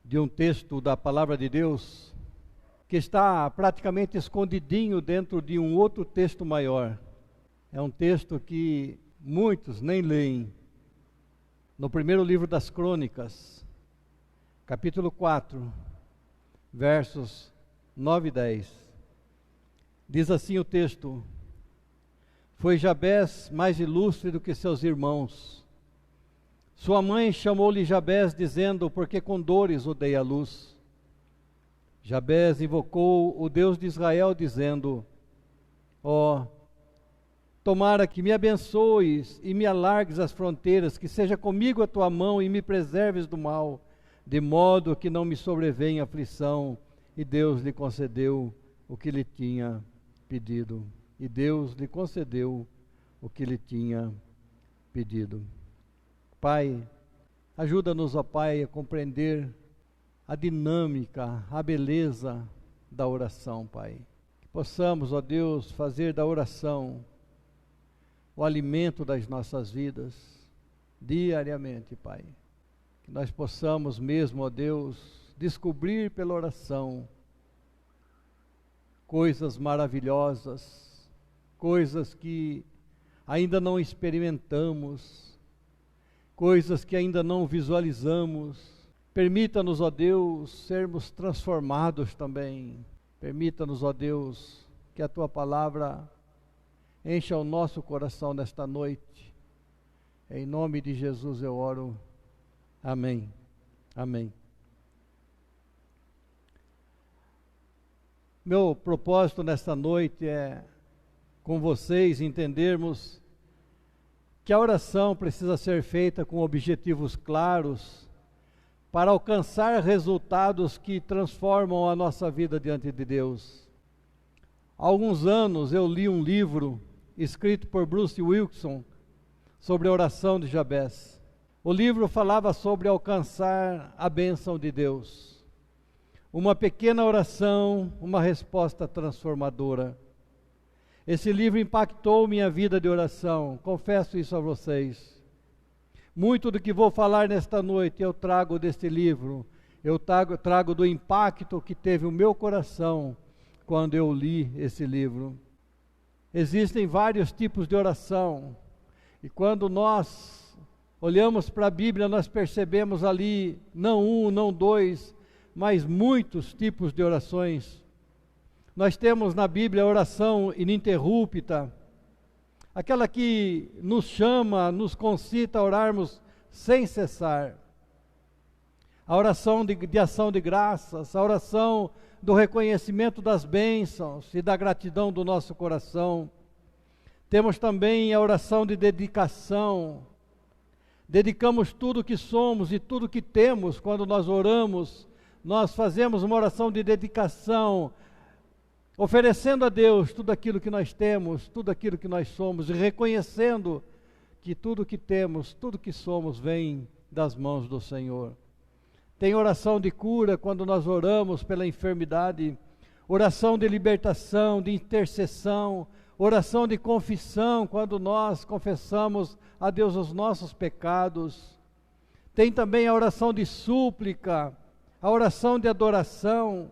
de um texto da Palavra de Deus que está praticamente escondidinho dentro de um outro texto maior. É um texto que muitos nem leem. No primeiro livro das Crônicas, capítulo 4, versos 9 e 10. Diz assim o texto: Foi Jabés mais ilustre do que seus irmãos. Sua mãe chamou-lhe Jabés, dizendo, porque com dores o dei à luz. Jabés invocou o Deus de Israel, dizendo, tomara que me abençoes e me alargues as fronteiras, que seja comigo a tua mão e me preserves do mal, de modo que não me sobrevenha aflição. E Deus lhe concedeu o que lhe tinha pedido. E Deus lhe concedeu o que lhe tinha pedido. Pai, ajuda-nos, ó Pai, a compreender a dinâmica, a beleza da oração, Pai. Que possamos, ó Deus, fazer da oração o alimento das nossas vidas, diariamente, Pai. Que nós possamos mesmo, ó Deus, descobrir pela oração coisas maravilhosas, coisas que ainda não experimentamos, coisas que ainda não visualizamos. Permita-nos, ó Deus, sermos transformados também. Permita-nos, ó Deus, que a Tua Palavra encha o nosso coração nesta noite. Em nome de Jesus eu oro. Amém. Amém. Meu propósito nesta noite é, com vocês, entendermos que a oração precisa ser feita com objetivos claros, para alcançar resultados que transformam a nossa vida diante de Deus. Há alguns anos eu li um livro escrito por Bruce Wilkinson sobre a oração de Jabés. O livro falava sobre alcançar a bênção de Deus. Uma pequena oração, uma resposta transformadora. Esse livro impactou minha vida de oração, confesso isso a vocês. Muito do que vou falar nesta noite eu trago deste livro, eu trago do impacto que teve o meu coração quando eu li esse livro. Existem vários tipos de oração, e quando nós olhamos para a Bíblia, nós percebemos ali, não um, não dois, mas muitos tipos de orações. Nós temos na Bíblia a oração ininterrupta, aquela que nos chama, nos concita a orarmos sem cessar. A oração de ação de graças, a oração do reconhecimento das bênçãos e da gratidão do nosso coração. Temos também a oração de dedicação. Dedicamos tudo que somos e tudo que temos quando nós oramos. Nós fazemos uma oração de dedicação, oferecendo a Deus tudo aquilo que nós temos, tudo aquilo que nós somos, e reconhecendo que tudo que temos, tudo que somos, vem das mãos do Senhor. Tem oração de cura quando nós oramos pela enfermidade, oração de libertação, de intercessão, oração de confissão, quando nós confessamos a Deus os nossos pecados. Tem também a oração de súplica, a oração de adoração.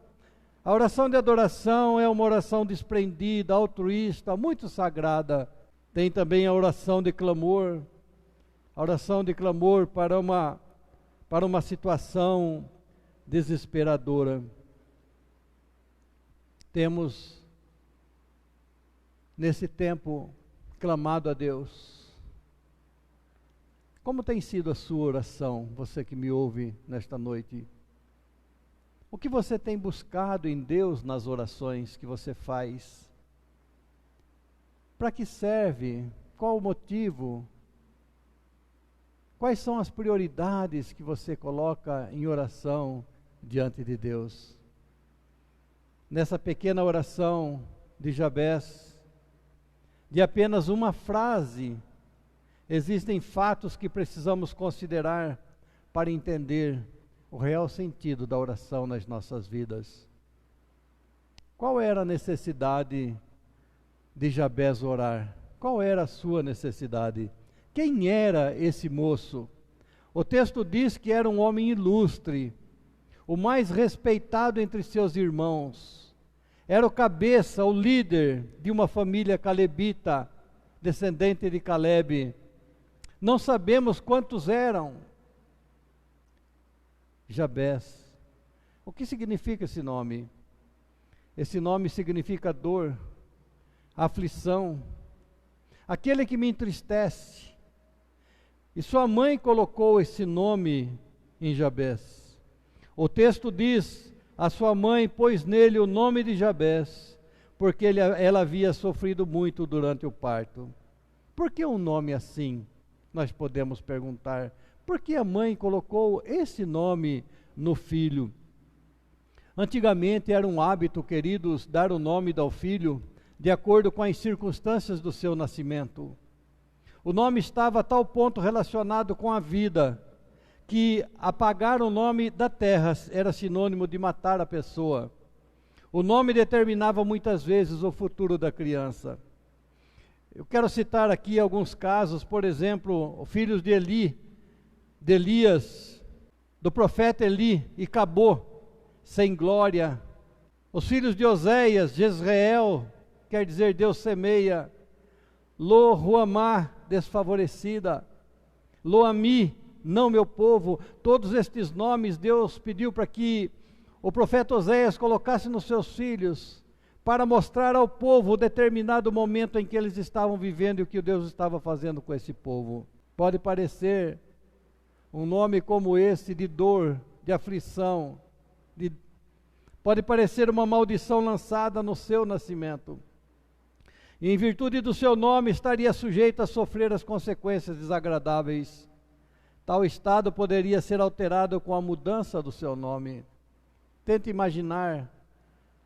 A oração de adoração é uma oração desprendida, altruísta, muito sagrada. Tem também a oração de clamor para uma situação desesperadora. Temos, nesse tempo, clamado a Deus. Como tem sido a sua oração, você que me ouve nesta noite? O que você tem buscado em Deus nas orações que você faz? Para que serve? Qual o motivo? Quais são as prioridades que você coloca em oração diante de Deus? Nessa pequena oração de Jabés, de apenas uma frase, existem fatos que precisamos considerar para entender o real sentido da oração nas nossas vidas. Qual era a necessidade de Jabés orar? Qual era a sua necessidade? Quem era esse moço? O texto diz que era um homem ilustre, o mais respeitado entre seus irmãos. Era o cabeça, o líder de uma família calebita, descendente de Calebe. Não sabemos quantos eram. Jabés. O que significa esse nome? Esse nome significa dor, aflição, aquele que me entristece. E sua mãe colocou esse nome em Jabés. O texto diz: a sua mãe pôs nele o nome de Jabés, porque ela havia sofrido muito durante o parto. Por que um nome assim? Nós podemos perguntar. Por que a mãe colocou esse nome no filho? Antigamente era um hábito, queridos, dar o nome ao filho de acordo com as circunstâncias do seu nascimento. O nome estava a tal ponto relacionado com a vida, que apagar o nome da terra era sinônimo de matar a pessoa. O nome determinava muitas vezes o futuro da criança. Eu quero citar aqui alguns casos, por exemplo, os filhos de Elias, do profeta Eli, e Cabô, sem glória. Os filhos de Oséias, Jezreel, quer dizer Deus semeia. Lo-Ruamá, desfavorecida. Lo-Ami, não meu povo. Todos estes nomes Deus pediu para que o profeta Oséias colocasse nos seus filhos, para mostrar ao povo o determinado momento em que eles estavam vivendo e o que Deus estava fazendo com esse povo. Pode parecer um nome como esse de dor, de aflição, pode parecer uma maldição lançada no seu nascimento. E em virtude do seu nome estaria sujeito a sofrer as consequências desagradáveis. Tal estado poderia ser alterado com a mudança do seu nome. Tente imaginar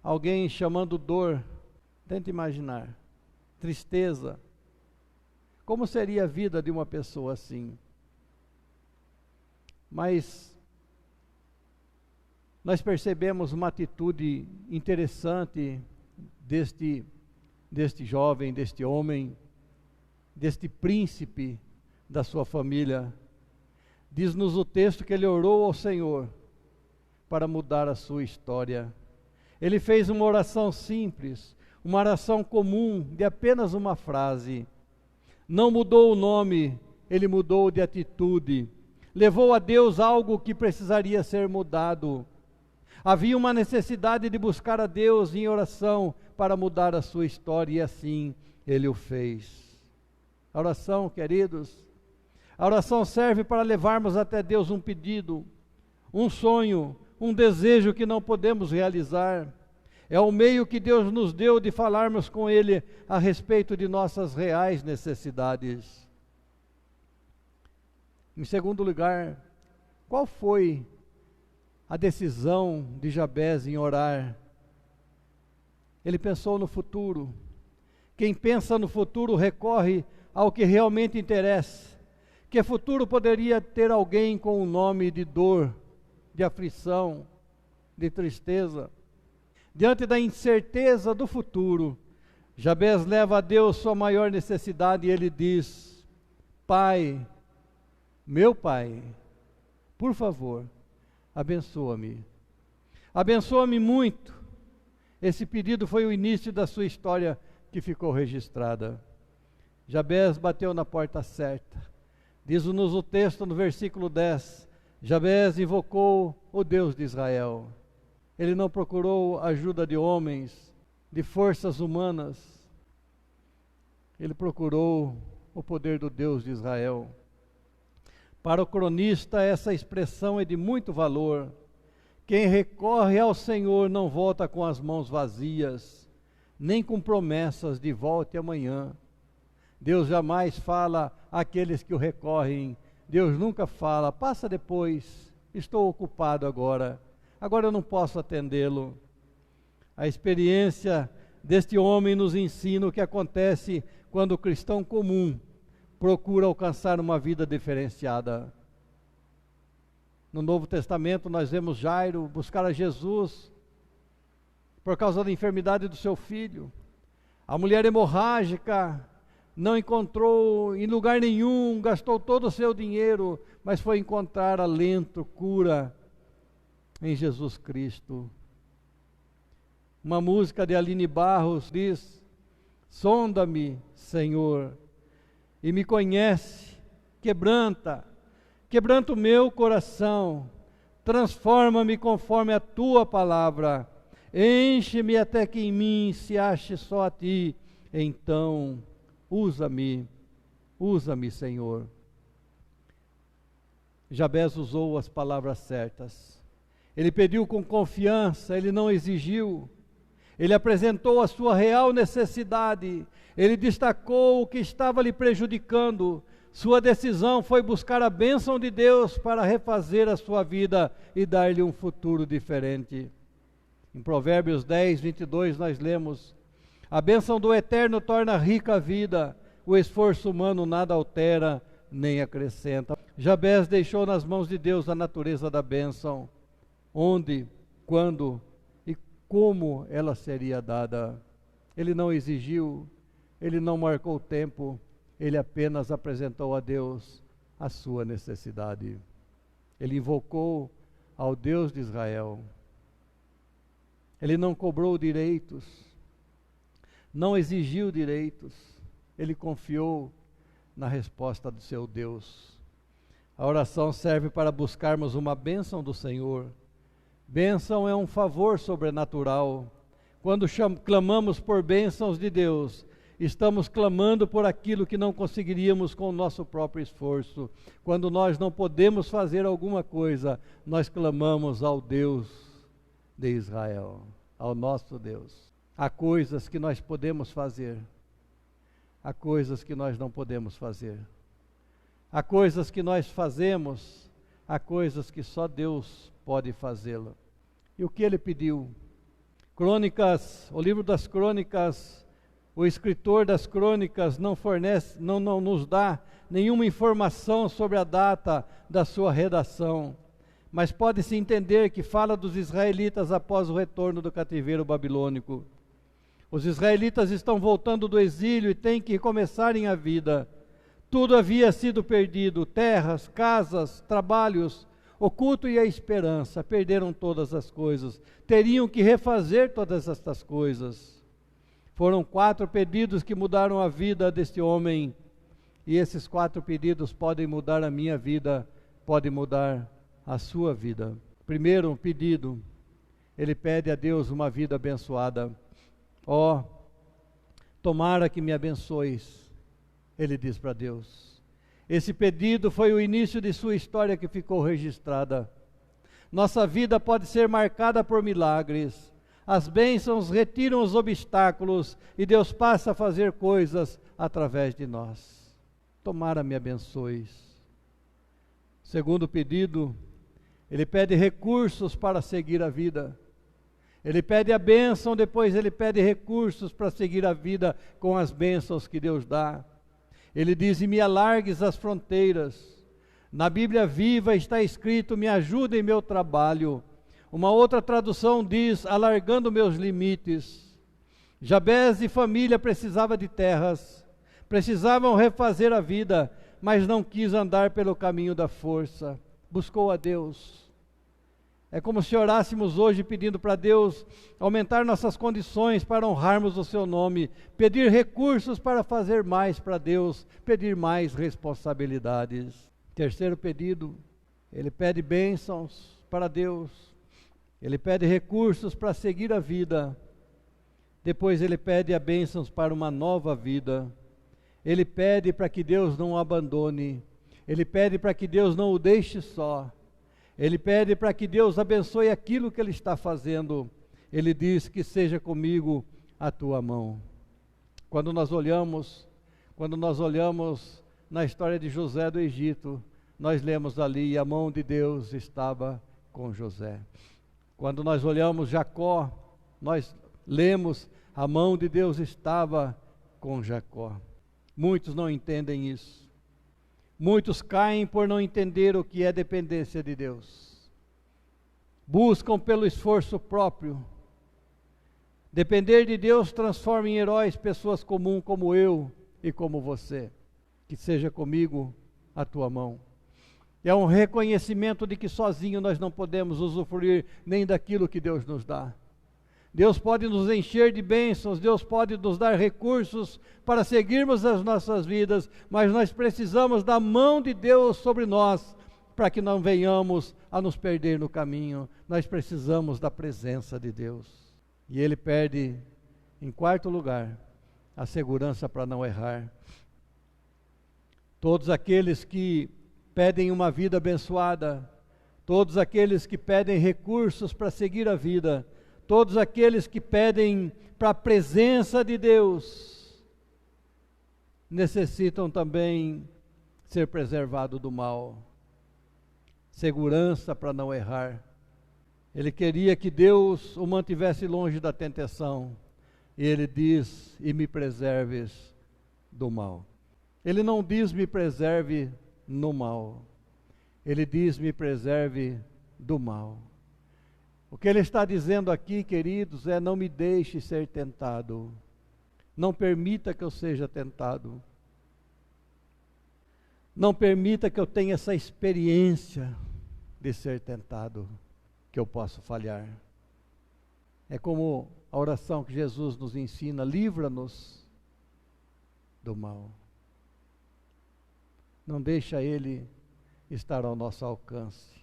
alguém chamando dor. Tente imaginar tristeza. Como seria a vida de uma pessoa assim? Mas nós percebemos uma atitude interessante deste jovem, deste homem, deste príncipe da sua família. Diz-nos o texto que ele orou ao Senhor para mudar a sua história. Ele fez uma oração simples, uma oração comum de apenas uma frase. Não mudou o nome, ele mudou de atitude. Levou a Deus algo que precisaria ser mudado. Havia uma necessidade de buscar a Deus em oração para mudar a sua história, e assim ele o fez. A oração, queridos, a oração serve para levarmos até Deus um pedido, um sonho, um desejo que não podemos realizar. É o meio que Deus nos deu de falarmos com Ele a respeito de nossas reais necessidades. Em segundo lugar, qual foi a decisão de Jabés em orar? Ele pensou no futuro. Quem pensa no futuro recorre ao que realmente interessa. Que futuro poderia ter alguém com o nome de dor, de aflição, de tristeza? Diante da incerteza do futuro, Jabés leva a Deus sua maior necessidade e ele diz: Pai, meu Pai, por favor, abençoa-me. Abençoa-me muito. Esse pedido foi o início da sua história que ficou registrada. Jabés bateu na porta certa. Diz-nos o texto no versículo 10, Jabés invocou o Deus de Israel. Ele não procurou ajuda de homens, de forças humanas. Ele procurou o poder do Deus de Israel. Para o cronista, essa expressão é de muito valor. Quem recorre ao Senhor não volta com as mãos vazias, nem com promessas de volte amanhã. Deus jamais fala àqueles que o recorrem. Deus nunca fala, passa depois, estou ocupado agora eu não posso atendê-lo. A experiência deste homem nos ensina o que acontece quando o cristão comum procura alcançar uma vida diferenciada. No Novo Testamento nós vemos Jairo buscar a Jesus por causa da enfermidade do seu filho. A mulher hemorrágica não encontrou em lugar nenhum, gastou todo o seu dinheiro, mas foi encontrar alento, cura em Jesus Cristo. Uma música de Aline Barros diz: sonda-me, Senhor, e me conhece, quebranta o meu coração, transforma-me conforme a tua palavra, enche-me até que em mim se ache só a ti, então usa-me, Senhor. Jabez usou as palavras certas. Ele pediu com confiança, ele não exigiu. Ele apresentou a sua real necessidade. Ele destacou o que estava lhe prejudicando. Sua decisão foi buscar a bênção de Deus para refazer a sua vida e dar-lhe um futuro diferente. Em Provérbios 10, 22 nós lemos: a bênção do Eterno torna rica a vida, o esforço humano nada altera nem acrescenta. Jabez deixou nas mãos de Deus a natureza da bênção, onde, quando e como ela seria dada. Ele não exigiu, ele não marcou tempo, ele apenas apresentou a Deus a sua necessidade. Ele invocou ao Deus de Israel. Ele não cobrou direitos, não exigiu direitos, ele confiou na resposta do seu Deus. A oração serve para buscarmos uma bênção do Senhor. Bênção é um favor sobrenatural. Quando clamamos por bênçãos de Deus, estamos clamando por aquilo que não conseguiríamos com o nosso próprio esforço. Quando nós não podemos fazer alguma coisa, nós clamamos ao Deus de Israel, ao nosso Deus. Há coisas que nós podemos fazer, há coisas que nós não podemos fazer. Há coisas que nós fazemos, há coisas que só Deus pode fazê-la. E o que ele pediu? Crônicas, o livro das Crônicas, o escritor das Crônicas não nos dá nenhuma informação sobre a data da sua redação, mas pode-se entender que fala dos israelitas após o retorno do cativeiro babilônico. Os israelitas estão voltando do exílio e têm que recomeçarem a vida. Tudo havia sido perdido: terras, casas, trabalhos, o culto e a esperança. Perderam todas as coisas. Teriam que refazer todas estas coisas. Foram 4 pedidos que mudaram a vida deste homem. E esses 4 pedidos podem mudar a minha vida, podem mudar a sua vida. Primeiro pedido, ele pede a Deus uma vida abençoada. Ó, tomara que me abençoes, ele diz para Deus. Esse pedido foi o início de sua história que ficou registrada. Nossa vida pode ser marcada por milagres. As bênçãos retiram os obstáculos e Deus passa a fazer coisas através de nós. Tomara me abençoes. Segundo pedido, ele pede recursos para seguir a vida. Ele pede a bênção, depois ele pede recursos para seguir a vida com as bênçãos que Deus dá. Ele diz: e me alargues as fronteiras. Na Bíblia Viva está escrito: me ajuda em meu trabalho. Uma outra tradução diz: alargando meus limites. Jabez e família precisava de terras, precisavam refazer a vida, mas não quis andar pelo caminho da força, buscou a Deus. É como se orássemos hoje pedindo para Deus aumentar nossas condições para honrarmos o seu nome, pedir recursos para fazer mais para Deus, pedir mais responsabilidades. Terceiro pedido, ele pede bênçãos para Deus, ele pede recursos para seguir a vida, depois ele pede a bênçãos para uma nova vida, ele pede para que Deus não o abandone, ele pede para que Deus não o deixe só, ele pede para que Deus abençoe aquilo que ele está fazendo. Ele diz: que seja comigo a tua mão. Quando nós olhamos na história de José do Egito, nós lemos ali: e a mão de Deus estava com José. Quando nós olhamos Jacó, nós lemos: a mão de Deus estava com Jacó. Muitos não entendem isso. Muitos caem por não entender o que é dependência de Deus. Buscam pelo esforço próprio. Depender de Deus transforma em heróis pessoas comuns como eu e como você. Que seja comigo a tua mão. É um reconhecimento de que sozinho nós não podemos usufruir nem daquilo que Deus nos dá. Deus pode nos encher de bênçãos, Deus pode nos dar recursos para seguirmos as nossas vidas, mas nós precisamos da mão de Deus sobre nós, para que não venhamos a nos perder no caminho. Nós precisamos da presença de Deus. E Ele pede, em quarto lugar, a segurança para não errar. Todos aqueles que pedem uma vida abençoada, todos aqueles que pedem recursos para seguir a vida, todos aqueles que pedem para a presença de Deus, necessitam também ser preservados do mal. Segurança para não errar. Ele queria que Deus o mantivesse longe da tentação. E ele diz, e me preserves do mal. Ele não diz, me preserve no mal. Ele diz, me preserve do mal. O que ele está dizendo aqui, queridos, é: não me deixe ser tentado. Não permita que eu seja tentado. Não permita que eu tenha essa experiência de ser tentado, que eu posso falhar. É como a oração que Jesus nos ensina: livra-nos do mal. Não deixa ele estar ao nosso alcance.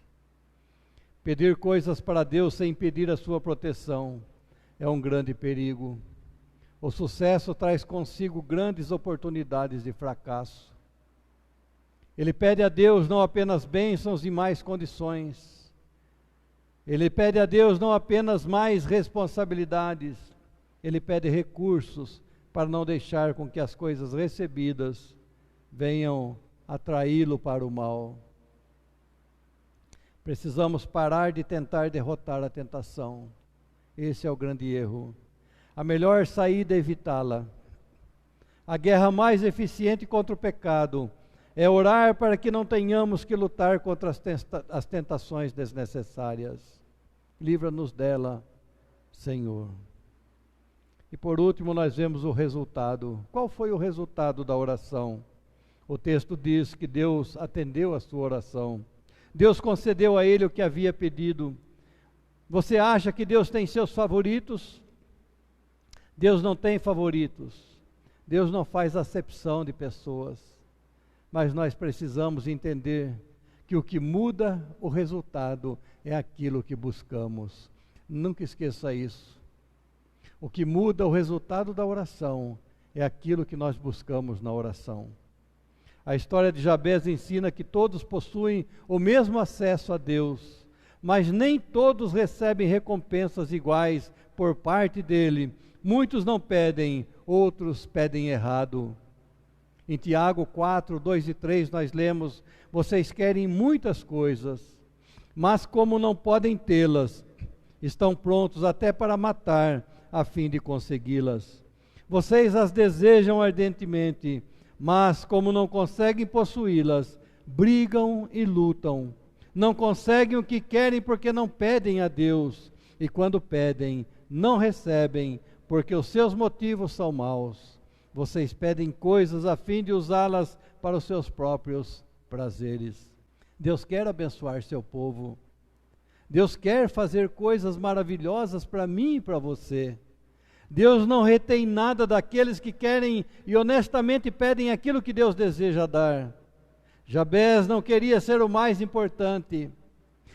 Pedir coisas para Deus sem pedir a sua proteção é um grande perigo. O sucesso traz consigo grandes oportunidades de fracasso. Ele pede a Deus não apenas bênçãos e mais condições. Ele pede a Deus não apenas mais responsabilidades. Ele pede recursos para não deixar com que as coisas recebidas venham atraí-lo para o mal. Precisamos parar de tentar derrotar a tentação. Esse é o grande erro. A melhor saída é evitá-la. A guerra mais eficiente contra o pecado é orar para que não tenhamos que lutar contra as tentações desnecessárias. Livra-nos dela, Senhor. E por último, nós vemos o resultado. Qual foi o resultado da oração? O texto diz que Deus atendeu a sua oração. Deus concedeu a ele o que havia pedido. Você acha que Deus tem seus favoritos? Deus não tem favoritos. Deus não faz acepção de pessoas. Mas nós precisamos entender que o que muda o resultado é aquilo que buscamos. Nunca esqueça isso. O que muda o resultado da oração é aquilo que nós buscamos na oração. A história de Jabez ensina que todos possuem o mesmo acesso a Deus, mas nem todos recebem recompensas iguais por parte dele. Muitos não pedem, outros pedem errado. Em Tiago 4, 2 e 3 nós lemos: vocês querem muitas coisas, mas como não podem tê-las, estão prontos até para matar a fim de consegui-las. Vocês as desejam ardentemente, mas como não conseguem possuí-las, brigam e lutam. Não conseguem o que querem porque não pedem a Deus. E quando pedem, não recebem, porque os seus motivos são maus. Vocês pedem coisas a fim de usá-las para os seus próprios prazeres. Deus quer abençoar seu povo. Deus quer fazer coisas maravilhosas para mim e para você. Deus não retém nada daqueles que querem e honestamente pedem aquilo que Deus deseja dar. Jabez não queria ser o mais importante,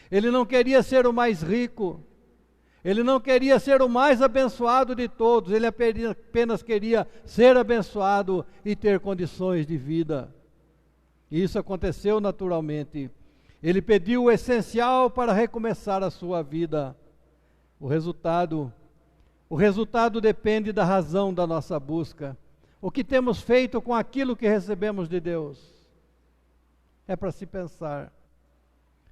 ele não queria ser o mais rico, ele não queria ser o mais abençoado de todos, ele apenas queria ser abençoado e ter condições de vida. E isso aconteceu naturalmente. Ele pediu o essencial para recomeçar a sua vida. O resultado depende da razão da nossa busca. O que temos feito com aquilo que recebemos de Deus? É para se pensar.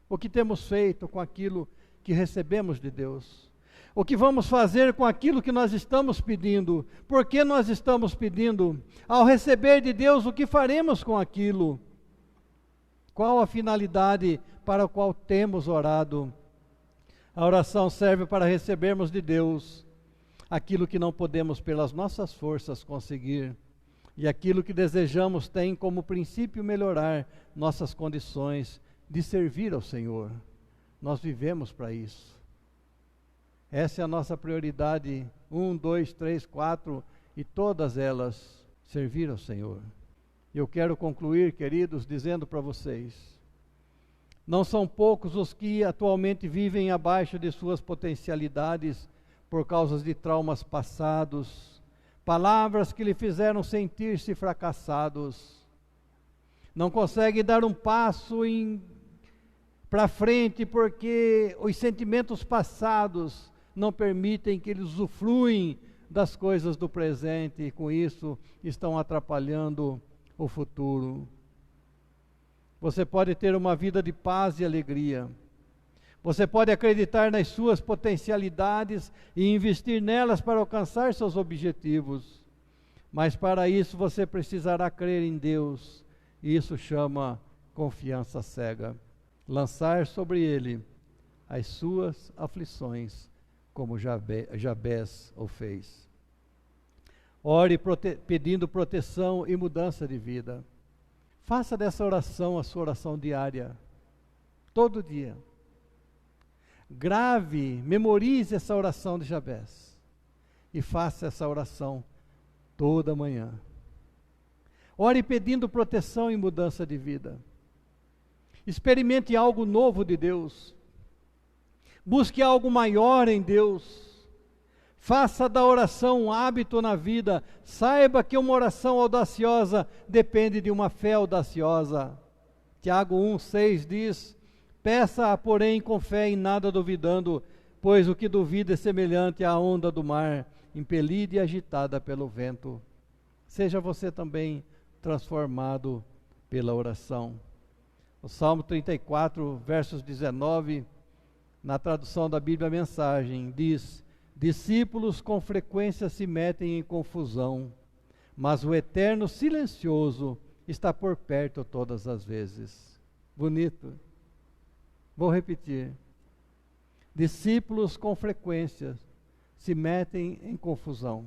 O que temos feito com aquilo que recebemos de Deus? O que vamos fazer com aquilo que nós estamos pedindo? Por que nós estamos pedindo? Ao receber de Deus, o que faremos com aquilo? Qual a finalidade para a qual temos orado? A oração serve para recebermos de Deus aquilo que não podemos pelas nossas forças conseguir, e aquilo que desejamos tem como princípio melhorar nossas condições de servir ao Senhor. Nós vivemos para isso. Essa é a nossa prioridade, 1, 2, 3, 4, e todas elas, servir ao Senhor. Eu quero concluir, queridos, dizendo para vocês, não são poucos os que atualmente vivem abaixo de suas potencialidades por causa de traumas passados, palavras que lhe fizeram sentir-se fracassados. Não conseguem dar um passo para frente porque os sentimentos passados não permitem que eles usufruem das coisas do presente e com isso estão atrapalhando o futuro. Você pode ter uma vida de paz e alegria. Você pode acreditar nas suas potencialidades e investir nelas para alcançar seus objetivos. Mas para isso você precisará crer em Deus. E isso chama confiança cega. Lançar sobre Ele as suas aflições, como Jabez o fez. Ore pedindo proteção e mudança de vida. Faça dessa oração a sua oração diária, todo dia. Grave, memorize essa oração de Jabez e faça essa oração toda manhã. Ore pedindo proteção e mudança de vida. Experimente algo novo de Deus. Busque algo maior em Deus. Faça da oração um hábito na vida. Saiba que uma oração audaciosa depende de uma fé audaciosa. Tiago 1,6 diz: peça, porém, com fé, em nada duvidando, pois o que duvida é semelhante à onda do mar, impelida e agitada pelo vento. Seja você também transformado pela oração. O Salmo 34, versos 19, na tradução da Bíblia Mensagem, diz: discípulos com frequência se metem em confusão, mas o Eterno silencioso está por perto todas as vezes. Bonito. Vou repetir. Discípulos com frequência se metem em confusão,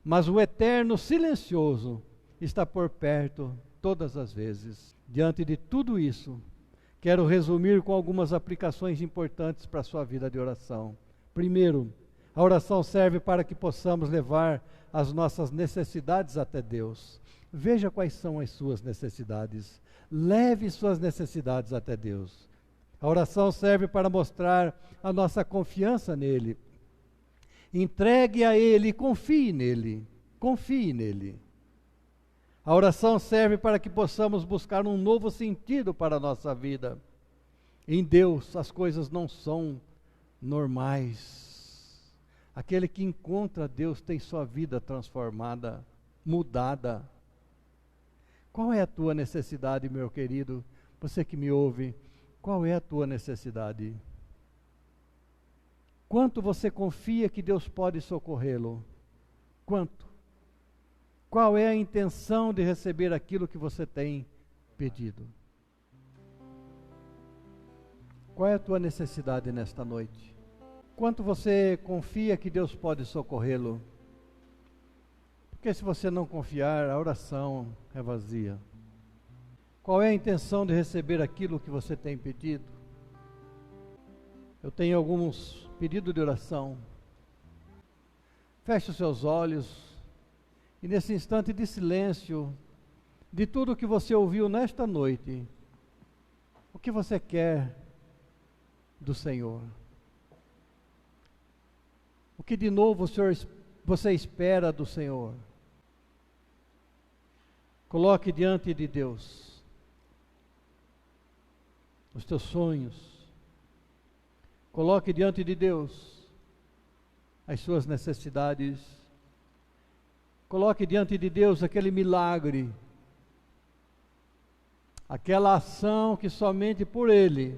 mas o Eterno silencioso está por perto todas as vezes. Diante de tudo isso, quero resumir com algumas aplicações importantes para a sua vida de oração. Primeiro, a oração serve para que possamos levar as nossas necessidades até Deus. Veja quais são as suas necessidades. Leve suas necessidades até Deus. A oração serve para mostrar a nossa confiança nele. Entregue a Ele e confie nele. Confie nele. A oração serve para que possamos buscar um novo sentido para a nossa vida. Em Deus, as coisas não são normais. Aquele que encontra Deus tem sua vida transformada, mudada. Qual é a tua necessidade, meu querido? Você que me ouve, qual é a tua necessidade? Quanto você confia que Deus pode socorrê-lo? Quanto? Qual é a intenção de receber aquilo que você tem pedido? Qual é a tua necessidade nesta noite? Quanto você confia que Deus pode socorrê-lo? Porque se você não confiar, a oração é vazia. Qual é a intenção de receber aquilo que você tem pedido? Eu tenho alguns pedidos de oração. Feche os seus olhos e nesse instante de silêncio, de tudo que você ouviu nesta noite, o que você quer do Senhor? O que de novo você espera do Senhor? Coloque diante de Deus os teus sonhos. Coloque diante de Deus as suas necessidades. Coloque diante de Deus aquele milagre, aquela ação que somente por Ele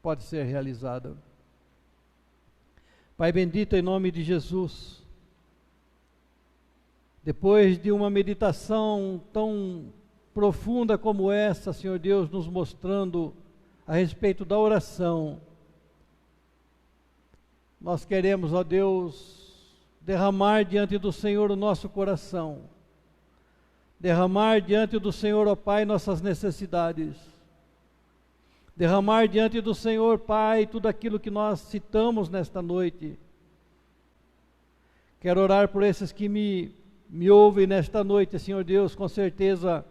pode ser realizada. Pai bendito, em nome de Jesus, depois de uma meditação tão profunda como essa, Senhor Deus, nos mostrando a respeito da oração, nós queremos, ó Deus, derramar diante do Senhor o nosso coração, derramar diante do Senhor, ó Pai, nossas necessidades. derramar diante do Senhor, Pai, tudo aquilo que nós citamos nesta noite. Quero orar por esses que me ouvem nesta noite, Senhor Deus, com certeza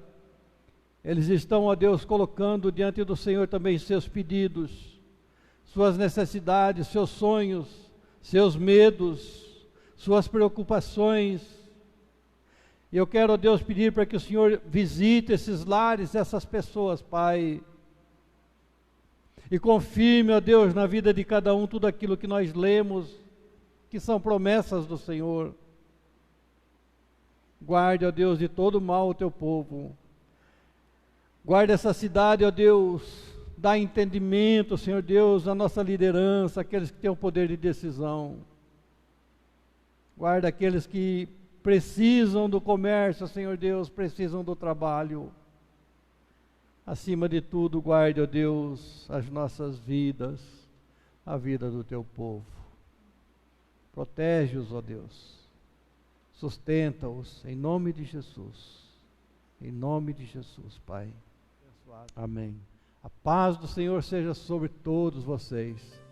eles estão, ó Deus, colocando diante do Senhor também seus pedidos, suas necessidades, seus sonhos, seus medos, suas preocupações. E eu quero, ó Deus, pedir para que o Senhor visite esses lares, essas pessoas, Pai, e confirme, ó Deus, na vida de cada um tudo aquilo que nós lemos, que são promessas do Senhor. Guarde, ó Deus, de todo mal o teu povo. Guarde essa cidade, ó Deus, dá entendimento, Senhor Deus, à nossa liderança, aqueles que têm o poder de decisão. Guarda aqueles que precisam do comércio, Senhor Deus, precisam do trabalho. Acima de tudo, guarde, ó Deus, as nossas vidas, a vida do teu povo. Protege-os, ó Deus. Sustenta-os, em nome de Jesus. Em nome de Jesus, Pai. Amém. A paz do Senhor seja sobre todos vocês.